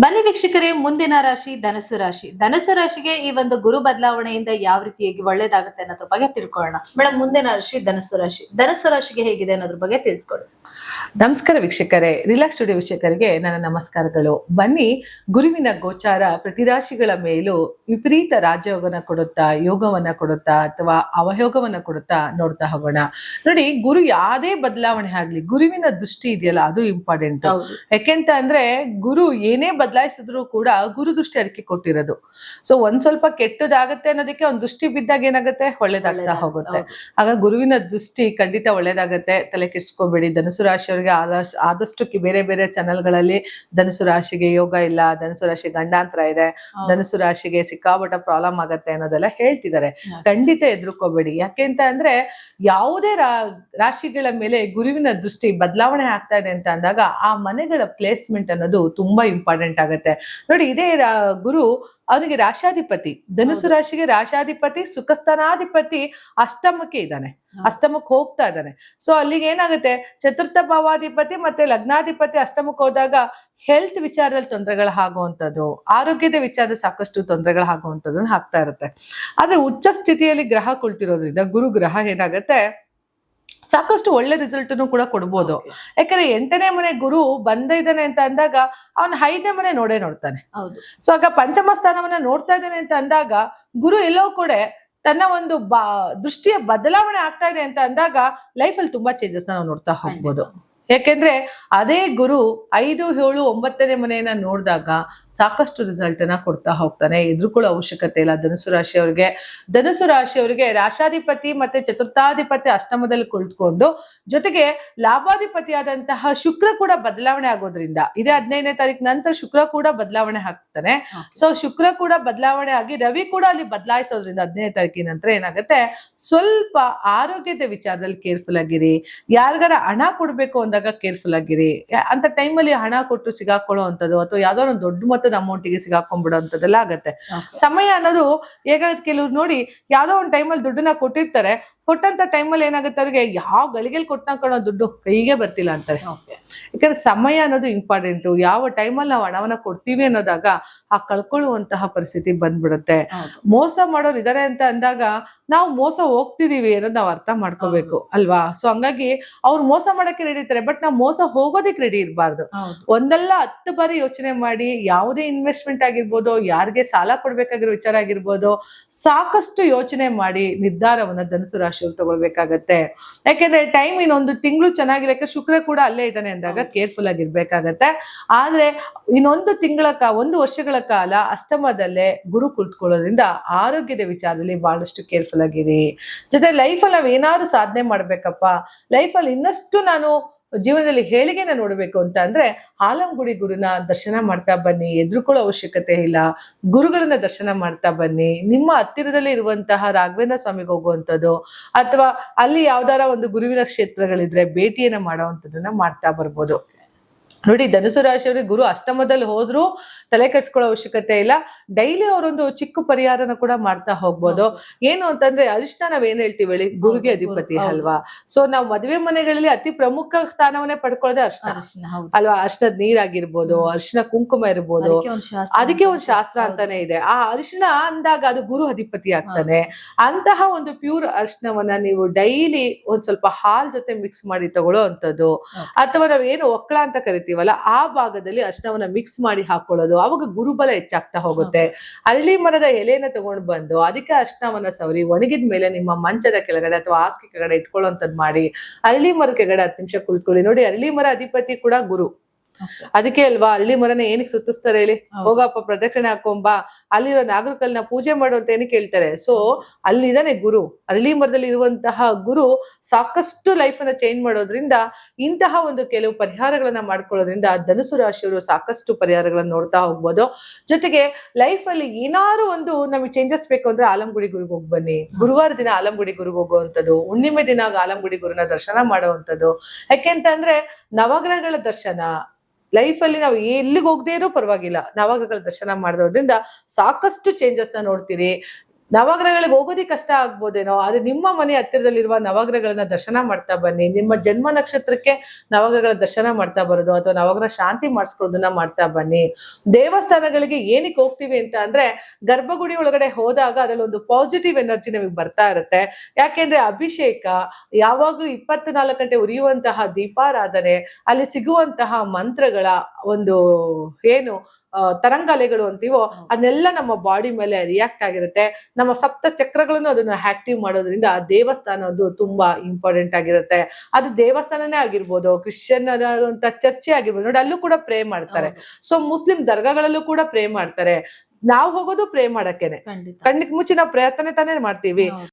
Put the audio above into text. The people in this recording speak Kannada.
ಬನ್ನಿ ವೀಕ್ಷಕರೇ, ಮುಂದಿನ ರಾಶಿ ಧನಸ್ಸು ರಾಶಿ. ಧನಸ್ಸು ರಾಶಿಗೆ ಈ ಒಂದು ಗುರು ಬದಲಾವಣೆಯಿಂದ ಯಾವ ರೀತಿಯಾಗಿ ಒಳ್ಳೇದಾಗುತ್ತೆ ಅನ್ನೋದ್ರ ಬಗ್ಗೆ ತಿಳ್ಕೊಳ್ಳೋಣ. ಮೇಡಮ್, ಮುಂದಿನ ರಾಶಿ ಧನಸ್ಸು ರಾಶಿ. ಧನಸ್ಸು ರಾಶಿಗೆ ಹೇಗಿದೆ ಅನ್ನೋದ್ರ ಬಗ್ಗೆ ತಿಳಿಸ್ಕೊಡಿ. ನಮಸ್ಕಾರ ವೀಕ್ಷಕರೇ, ರಿಲಾಕ್ಸ್ ಸ್ಟುಡಿಯೋ ವೀಕ್ಷಕರಿಗೆ ನನ್ನ ನಮಸ್ಕಾರಗಳು. ಬನ್ನಿ, ಗುರುವಿನ ಗೋಚಾರ ಪ್ರತಿ ರಾಶಿಗಳ ಮೇಲೂ ವಿಪರೀತ ರಾಜಯೋಗನ ಕೊಡುತ್ತಾ, ಯೋಗವನ್ನ ಕೊಡುತ್ತಾ ಅಥವಾ ಅವಯೋಗವನ್ನ ಕೊಡುತ್ತಾ ನೋಡ್ತಾ ಹೋಗೋಣ. ನೋಡಿ, ಗುರು ಯಾವುದೇ ಬದಲಾವಣೆ ಆಗ್ಲಿ, ಗುರುವಿನ ದೃಷ್ಟಿ ಇದೆಯಲ್ಲ ಅದು ಇಂಪಾರ್ಟೆಂಟ್. ಯಾಕೆಂತ ಅಂದ್ರೆ ಗುರು ಏನೇ ಬದಲಾಯಿಸಿದ್ರು ಕೂಡ ಗುರು ದೃಷ್ಟಿ ಅದಕ್ಕೆ ಕೊಟ್ಟಿರೋದು. ಸೊ ಒಂದ್ ಸ್ವಲ್ಪ ಕೆಟ್ಟದಾಗತ್ತೆ ಅನ್ನೋದಕ್ಕೆ ಒಂದ್ ದೃಷ್ಟಿ ಬಿದ್ದಾಗ ಏನಾಗುತ್ತೆ, ಒಳ್ಳೇದಾಗ್ತಾ ಹೋಗುತ್ತೆ. ಆಗ ಗುರುವಿನ ದೃಷ್ಟಿ ಖಂಡಿತ ಒಳ್ಳೇದಾಗತ್ತೆ. ತಲೆ ಕೆಡ್ಸ್ಕೋಬೇಡಿ. ಧನುಸು ರಾಶಿಯವರಿಗೆ ಆದಷ್ಟು ಬೇರೆ ಬೇರೆ ಚಾನೆಲ್ಗಳಲ್ಲಿ ಧನುಸು ರಾಶಿಗೆ ಯೋಗ ಇಲ್ಲ, ಧನುಸು ರಾಶಿ ಗಂಡಾಂತರ ಇದೆ, ಧನುಸು ರಾಶಿಗೆ ಸಿಕ್ಕಾಪಟ್ಟ ಪ್ರಾಬ್ಲಮ್ ಆಗತ್ತೆ ಅನ್ನೋದೆಲ್ಲ ಹೇಳ್ತಿದ್ದಾರೆ. ಖಂಡಿತ ಎದುರ್ಕೋಬೇಡಿ. ಯಾಕೆಂತ ಅಂದ್ರೆ ಯಾವುದೇ ರಾಶಿಗಳ ಮೇಲೆ ಗುರುವಿನ ದೃಷ್ಟಿ ಬದಲಾವಣೆ ಆಗ್ತಾ ಇದೆ ಅಂತ ಅಂದಾಗ ಆ ಮನೆಗಳ ಪ್ಲೇಸ್ಮೆಂಟ್ ಅನ್ನೋದು ತುಂಬಾ ಇಂಪಾರ್ಟೆಂಟ್ ಆಗತ್ತೆ. ನೋಡಿ, ಇದೇ ಗುರು ಅವನಿಗೆ ರಾಶಾಧಿಪತಿ, ಧನುಸು ರಾಶಿಗೆ ರಾಶಾಧಿಪತಿ, ಸುಖಸ್ಥಾನಾಧಿಪತಿ ಅಷ್ಟಮಕ್ಕೆ ಇದ್ದಾನೆ, ಅಷ್ಟಮಕ್ಕೆ ಹೋಗ್ತಾ ಇದ್ದಾನೆ. ಸೊ ಅಲ್ಲಿಗೆ ಏನಾಗುತ್ತೆ, ಚತುರ್ಥ ಭಾವಾಧಿಪತಿ ಮತ್ತೆ ಲಗ್ನಾಧಿಪತಿ ಅಷ್ಟಮಕ್ಕೆ ಹೋದಾಗ ಹೆಲ್ತ್ ವಿಚಾರದಲ್ಲಿ ತೊಂದರೆಗಳು ಆಗುವಂಥದ್ದು, ಆರೋಗ್ಯದ ವಿಚಾರದಲ್ಲಿ ಸಾಕಷ್ಟು ತೊಂದರೆಗಳು ಆಗುವಂಥದ್ದನ್ನ ಆಗ್ತಾ ಇರುತ್ತೆ. ಆದ್ರೆ ಉಚ್ಚ ಸ್ಥಿತಿಯಲ್ಲಿ ಗ್ರಹ ಕುಳಿತಿರೋದ್ರಿಂದ ಗುರು ಗ್ರಹ ಏನಾಗತ್ತೆ, ಸಾಕಷ್ಟು ಒಳ್ಳೆ ರಿಸಲ್ಟ್ ಕೂಡ ಕೊಡ್ಬೋದು. ಯಾಕಂದ್ರೆ 8ನೇ ಮನೆ ಗುರು ಬಂದ ಇದ್ದಾನೆ ಅಂತ ಅಂದಾಗ ಅವನ 5ನೇ ಮನೆ ನೋಡ್ತಾನೆ. ಸೊ ಆಗ ಪಂಚಮ ಸ್ಥಾನವನ್ನ ನೋಡ್ತಾ ಇದ್ದಾನೆ ಅಂತ ಅಂದಾಗ ಗುರು ಎಲ್ಲೋ ಕೂಡ ತನ್ನ ಒಂದು ದೃಷ್ಟಿಯ ಬದಲಾವಣೆ ಆಗ್ತಾ ಇದೆ ಅಂತ ಅಂದಾಗ ಲೈಫಲ್ಲಿ ತುಂಬಾ ಚೇಂಜಸ್ ನಾವು ನೋಡ್ತಾ ಹೋಗ್ಬೋದು. ಯಾಕೆಂದ್ರೆ ಅದೇ ಗುರು 5, 7, 9ನೇ ಮನೆಯನ್ನ ನೋಡಿದಾಗ ಸಾಕಷ್ಟು ರಿಸಲ್ಟ್ ಅನ್ನ ಕೊಡ್ತಾ ಹೋಗ್ತಾನೆ. ಎದುರುಕೊಳ್ಳೋ ಅವಶ್ಯಕತೆ ಇಲ್ಲ ಧನುಸು ರಾಶಿಯವರಿಗೆ. ಧನುಸು ರಾಶಿಯವರಿಗೆ ರಾಶಾಧಿಪತಿ ಮತ್ತೆ ಚತುರ್ಥಾಧಿಪತಿ ಅಷ್ಟಮದಲ್ಲಿ ಕುಳಿತುಕೊಂಡು ಜೊತೆಗೆ ಲಾಭಾಧಿಪತಿಯಾದಂತಹ ಶುಕ್ರ ಕೂಡ ಬದಲಾವಣೆ ಆಗೋದ್ರಿಂದ ಇದೇ 15ನೇ ತಾರೀಕು ನಂತರ ಶುಕ್ರ ಕೂಡ ಬದಲಾವಣೆ ಆಗ್ತಾನೆ. ಸೊ ಶುಕ್ರ ಕೂಡ ಬದಲಾವಣೆ ಆಗಿ ರವಿ ಕೂಡ ಅಲ್ಲಿ ಬದಲಾಯಿಸೋದ್ರಿಂದ 15ನೇ ತಾರೀಕಿನ ನಂತರ ಏನಾಗುತ್ತೆ, ಸ್ವಲ್ಪ ಆರೋಗ್ಯದ ವಿಚಾರದಲ್ಲಿ ಕೇರ್ಫುಲ್ ಆಗಿರಿ. ಯಾರಿಗಾರ ಹಣ ಕೊಡ್ಬೇಕು ಅಂದಾಗ ಕೇರ್ಫುಲ್ ಆಗಿರಿ. ಅಂತ ಟೈಮಲ್ಲಿ ಹಣ ಕೊಟ್ಟು ಸಿಗಾಕೊಳ್ಳೋ ಅಂತದ್ದು ಅಥವಾ ಯಾವ್ದಾದ್ರು ಒಂದು ದೊಡ್ಡ ಮೊತ್ತದ ಅಮೌಂಟಿಗೆ ಸಿಗಾಕೊಂಡ್ಬಿಡೋ ಅಂತದೆಲ್ಲ ಆಗತ್ತೆ. ಸಮಯ ಅನ್ನೋದು ಹೇಗಾಗುತ್ತೆ, ಕೆಲವ್ರು ನೋಡಿ ಯಾವ್ದೋ ಒಂದು ಟೈಮಲ್ಲಿ ದುಡ್ಡನ್ನ ಕೊಟ್ಟಿರ್ತಾರೆ, ಕೊಟ್ಟಂತ ಟೈಮಲ್ಲಿ ಏನಾಗುತ್ತೆ, ಅವ್ರಿಗೆ ಯಾವ ಗಳಿಗೆಲ್ ಕೊಟ್ಟನೋ ದುಡ್ಡು ಕೈಗೆ ಬರ್ತಿಲ್ಲ ಅಂತಾರೆ. ಯಾಕಂದ್ರೆ ಸಮಯ ಅನ್ನೋದು ಇಂಪಾರ್ಟೆಂಟು. ಯಾವ ಟೈಮಲ್ಲಿ ನಾವು ಹಣವನ್ನ ಕೊಡ್ತೀವಿ ಅನ್ನೋದಾಗ ಆ ಕಳ್ಕೊಳ್ಳುವಂತಹ ಪರಿಸ್ಥಿತಿ ಬಂದ್ಬಿಡುತ್ತೆ. ಮೋಸ ಮಾಡೋರು ಇದಾರೆ ಅಂತ ಅಂದಾಗ ನಾವು ಮೋಸ ಹೋಗ್ತಿದೀವಿ ಅನ್ನೋದು ನಾವು ಅರ್ಥ ಮಾಡ್ಕೋಬೇಕು ಅಲ್ವಾ. ಸೊ ಹಂಗಾಗಿ ಅವ್ರು ಮೋಸ ಮಾಡಕ್ಕೆ ರೆಡಿ ಇರ್ತಾರೆ, ಬಟ್ ನಾವು ಮೋಸ ಹೋಗೋದಿಕ್ ರೆಡಿ ಇರಬಾರ್ದು. ಒಂದಲ್ಲ 10 ಬಾರಿ ಯೋಚನೆ ಮಾಡಿ ಯಾವುದೇ ಇನ್ವೆಸ್ಟ್ಮೆಂಟ್ ಆಗಿರ್ಬೋದು, ಯಾರಿಗೆ ಸಾಲ ಕೊಡ್ಬೇಕಾಗಿರೋ ವಿಚಾರ ಆಗಿರ್ಬೋದು, ಸಾಕಷ್ಟು ಯೋಚನೆ ಮಾಡಿ ನಿರ್ಧಾರವನ್ನ ಧನುಸು ರಾಶಿ ತಗೊಳ್ಬೇಕಾಗತ್ತೆ. ಯಾಕೆಂದ್ರೆ ಟೈಮ್ ಇನ್ನೊಂದು ತಿಂಗಳು ಚೆನ್ನಾಗಿರಕ್ಕೆ ಶುಕ್ರ ಕೂಡ ಅಲ್ಲೇ ಇದ್ದಾನೆ ಅಂದಾಗ ಕೇರ್ಫುಲ್ ಆಗಿರ್ಬೇಕಾಗತ್ತೆ. ಆದ್ರೆ ಇನ್ನೊಂದು ಒಂದು ವರ್ಷಗಳ ಕಾಲ ಅಷ್ಟಮದಲ್ಲೇ ಗುರು ಕುಳಿತುಕೊಳ್ಳೋದ್ರಿಂದ ಆರೋಗ್ಯದ ವಿಚಾರದಲ್ಲಿ ಬಹಳಷ್ಟು ಕೇರ್ಫುಲ್ ಆಗಿರಿ. ಜೊತೆ ಲೈಫಲ್ಲಿ ನಾವ್ ಏನಾದ್ರು ಸಾಧನೆ ಮಾಡ್ಬೇಕಪ್ಪ, ಲೈಫಲ್ಲಿ ಇನ್ನಷ್ಟು ನಾನು ಜೀವನದಲ್ಲಿ ಹೇಳಿಗೆನ ನೋಡ್ಬೇಕು ಅಂತ ಅಂದ್ರೆ ಆಲಂಗುಡಿ ಗುರುನ ದರ್ಶನ ಮಾಡ್ತಾ ಬನ್ನಿ. ಎದುರುಕೊಳ್ಳೋ ಅವಶ್ಯಕತೆ ಇಲ್ಲ. ಗುರುಗಳನ್ನ ದರ್ಶನ ಮಾಡ್ತಾ ಬನ್ನಿ. ನಿಮ್ಮ ಹತ್ತಿರದಲ್ಲಿ ಇರುವಂತಹ ರಾಘವೇಂದ್ರ ಸ್ವಾಮಿಗೆ ಹೋಗುವಂಥದ್ದು ಅಥವಾ ಅಲ್ಲಿ ಯಾವ್ದಾರ ಒಂದು ಗುರುವಿನ ಕ್ಷೇತ್ರಗಳಿದ್ರೆ ಭೇಟಿಯನ್ನ ಮಾಡುವಂಥದ್ದನ್ನ ಮಾಡ್ತಾ ಬರ್ಬೋದು. ನೋಡಿ, ಧನುಸು ರಾಶಿಯವರಿಗೆ ಗುರು ಅಷ್ಟಮದಲ್ಲಿ ಹೋದ್ರು ತಲೆ ಕೆಡ್ಸ್ಕೊಳ್ಳೋ ಅವಶ್ಯಕತೆ ಇಲ್ಲ. ಡೈಲಿ ಅವರೊಂದು ಚಿಕ್ಕ ಪರಿಹಾರನ ಕೂಡ ಮಾಡ್ತಾ ಹೋಗ್ಬೋದು. ಏನು ಅಂತಂದ್ರೆ ಅರಿಶಿನ ನಾವ್ ಏನ್ ಹೇಳ್ತೀವಿ ಹೇಳಿ, ಗುರುಗೆ ಅಧಿಪತಿ ಅಲ್ವಾ. ಸೊ ನಾವು ಮದುವೆ ಮನೆಗಳಲ್ಲಿ ಅತಿ ಪ್ರಮುಖ ಸ್ಥಾನವನ್ನೇ ಪಡ್ಕೊಳ್ಳೋದೇ ಅರಿಶಿನ ಅಲ್ವಾ. ಅರಿಶಿನದ ನೀರಾಗಿರ್ಬೋದು, ಅರಿಶಿನ ಕುಂಕುಮ ಇರ್ಬೋದು, ಅದಕ್ಕೆ ಒಂದು ಶಾಸ್ತ್ರ ಅಂತಾನೆ ಇದೆ. ಆ ಅರಿಶಿನ ಅಂದಾಗ ಅದು ಗುರು ಅಧಿಪತಿ ಆಗ್ತಾನೆ. ಅಂತಹ ಒಂದು ಪ್ಯೂರ್ ಅರಿಶಿನವನ್ನ ನೀವು ಡೈಲಿ ಒಂದ್ ಸ್ವಲ್ಪ ಹಾಲ್ ಜೊತೆ ಮಿಕ್ಸ್ ಮಾಡಿ ತಗೊಳ್ಳೋ ಅಂತದ್ದು, ಅಥವಾ ನಾವ್ ಏನು ಒಕ್ಕಳ ಅಂತ ಕರಿತೀವಿ ಆ ಭಾಗದಲ್ಲಿ ಅರಿಶಿನವನ್ನ ಮಿಕ್ಸ್ ಮಾಡಿ ಹಾಕೊಳ್ಳೋದು, ಅವಾಗ ಗುರುಬಲ ಹೆಚ್ಚಾಗ್ತಾ ಹೋಗುತ್ತೆ. ಅರಳಿ ಮರದ ಎಲೆನ ತಗೊಂಡು ಬಂದು ಅದಕ್ಕೆ ಅರಿಶಿನವನ್ನ ಸವರಿ ಒಣಗಿದ ಮೇಲೆ ನಿಮ್ಮ ಮಂಚದ ಕೆಳಗಡೆ ಅಥವಾ ಹಾಸಿಗೆ ಕೆಳಗಡೆ ಇಟ್ಕೊಳ್ಳೋಂಥದ್ದು ಮಾಡಿ ಅರಳಿ ಮರ ಕೆಳಗಡೆ 10 ನಿಮಿಷ ಕುಳಿತುಕೊಳ್ಳಿ. ನೋಡಿ, ಅರಳಿ ಮರ ಅಧಿಪತಿ ಕೂಡ ಗುರು. ಅದಕ್ಕೆ ಅಲ್ವಾ ಅರಳಿ ಮರನ ಏನಕ್ಕೆ ಸುತ್ತಿಸ್ತಾರೆ ಹೇಳಿ, ಹೋಗಪ್ಪ ಪ್ರದಕ್ಷಿಣೆ ಹಾಕೊಂಬಾ, ಅಲ್ಲಿರೋ ನಾಗರಕಲ್ನ ಪೂಜೆ ಮಾಡು ಅಂತ ಏನಕ್ಕೆ ಹೇಳ್ತಾರೆ. ಸೊ ಅಲ್ಲಿದಾನೆ ಗುರು. ಅರಳಿ ಮರದಲ್ಲಿ ಇರುವಂತಹ ಗುರು ಸಾಕಷ್ಟು ಲೈಫ್ ಅನ್ನ ಚೇಂಜ್ ಮಾಡೋದ್ರಿಂದ ಇಂತಹ ಒಂದು ಕೆಲವು ಪರಿಹಾರಗಳನ್ನ ಮಾಡ್ಕೊಳ್ಳೋದ್ರಿಂದ ಧನುಸು ರಾಶಿಯವರು ಸಾಕಷ್ಟು ಪರಿಹಾರಗಳನ್ನ ನೋಡ್ತಾ ಹೋಗ್ಬೋದು. ಜೊತೆಗೆ ಲೈಫ್ ಅಲ್ಲಿ ಏನಾದ್ರು ಒಂದು ನಮಗೆ ಚೇಂಜಸ್ ಬೇಕು ಅಂದ್ರೆ ಆಲಂಗುಡಿ ಗುರುಗೆ ಹೋಗಿ ಬನ್ನಿ. ಗುರುವಾರ ದಿನ ಆಲಂಗುಡಿ ಗುರುಗೆ ಹೋಗುವಂಥದ್ದು, ಹುಣ್ಣಿಮೆ ದಿನ ಆಲಂಗುಡಿ ಗುರುನ ದರ್ಶನ ಮಾಡುವಂಥದ್ದು. ಯಾಕೆಂತಂದ್ರೆ ನವಗ್ರಹಗಳ ದರ್ಶನ ಲೈಫಲ್ಲಿ ನಾವು ಎಲ್ಲಿಗೆ ಹೋಗದೇ ಇರೋ ಪರವಾಗಿಲ್ಲ, ನವಗ್ರಹಗಳ ದರ್ಶನ ಮಾಡೋದ್ರಿಂದ ಸಾಕಷ್ಟು ಚೇಂಜಸ್ ನ ನೋಡ್ತೀರಿ. ನವಗ್ರಹಗಳಿಗೆ ಹೋಗೋದಿ ಕಷ್ಟ ಆಗ್ಬೋದೇನೋ, ಆದ್ರೆ ನಿಮ್ಮ ಮನೆ ಹತ್ತಿರದಲ್ಲಿರುವ ನವಗ್ರಹಗಳನ್ನ ದರ್ಶನ ಮಾಡ್ತಾ ಬನ್ನಿ. ನಿಮ್ಮ ಜನ್ಮ ನಕ್ಷತ್ರಕ್ಕೆ ನವಗ್ರಹಗಳ ದರ್ಶನ ಮಾಡ್ತಾ ಬರೋದು ಅಥವಾ ನವಗ್ರಹ ಶಾಂತಿ ಮಾಡಿಸ್ಕೊಳ್ಳೋದನ್ನ ಮಾಡ್ತಾ ಬನ್ನಿ. ದೇವಸ್ಥಾನಗಳಿಗೆ ಏನಕ್ಕೆ ಹೋಗ್ತೀವಿ ಅಂತ ಅಂದ್ರೆ, ಗರ್ಭಗುಡಿ ಒಳಗಡೆ ಹೋದಾಗ ಅದ್ರಲ್ಲಿ ಒಂದು ಪಾಸಿಟಿವ್ ಎನರ್ಜಿ ನಮಗೆ ಬರ್ತಾ ಇರುತ್ತೆ. ಯಾಕೆಂದ್ರೆ ಅಭಿಷೇಕ ಯಾವಾಗ್ಲೂ 24 ಗಂಟೆ ಉರಿಯುವಂತಹ ದೀಪಾರಾಧನೆ, ಅಲ್ಲಿ ಸಿಗುವಂತಹ ಮಂತ್ರಗಳ ಒಂದು ಏನು ತರಂಗಾಲೆಗಳು ಅಂತೀವೋ ಅದನ್ನೆಲ್ಲ ನಮ್ಮ ಬಾಡಿ ಮೇಲೆ ರಿಯಾಕ್ಟ್ ಆಗಿರುತ್ತೆ. ನಮ್ಮ ಸಪ್ತ ಚಕ್ರಗಳನ್ನು ಅದನ್ನ ಆಕ್ಟಿವ್ ಮಾಡೋದ್ರಿಂದ ಆ ದೇವಸ್ಥಾನ ಅದು ತುಂಬಾ ಇಂಪಾರ್ಟೆಂಟ್ ಆಗಿರುತ್ತೆ. ಅದು ದೇವಸ್ಥಾನನೇ ಆಗಿರ್ಬೋದು, ಕ್ರಿಶ್ಚಿಯನ್ ಅಂತ ಚರ್ಚೆ ಆಗಿರ್ಬೋದು, ನೋಡಿ ಅಲ್ಲೂ ಕೂಡ ಪ್ರೇ ಮಾಡ್ತಾರೆ. ಸೊ ಮುಸ್ಲಿಂ ದರ್ಗಾಗಳಲ್ಲೂ ಕೂಡ ಪ್ರೇ ಮಾಡ್ತಾರೆ. ನಾವು ಹೋಗೋದು ಪ್ರೇ ಮಾಡಕ್ಕೇನೆ, ಖಂಡಿತ. ಕಣ್ಣಿಗೆ ಮುಚ್ಚಿ ನಾವು ಪ್ರಾರ್ಥನೆ ತಾನೇ ಮಾಡ್ತೀವಿ.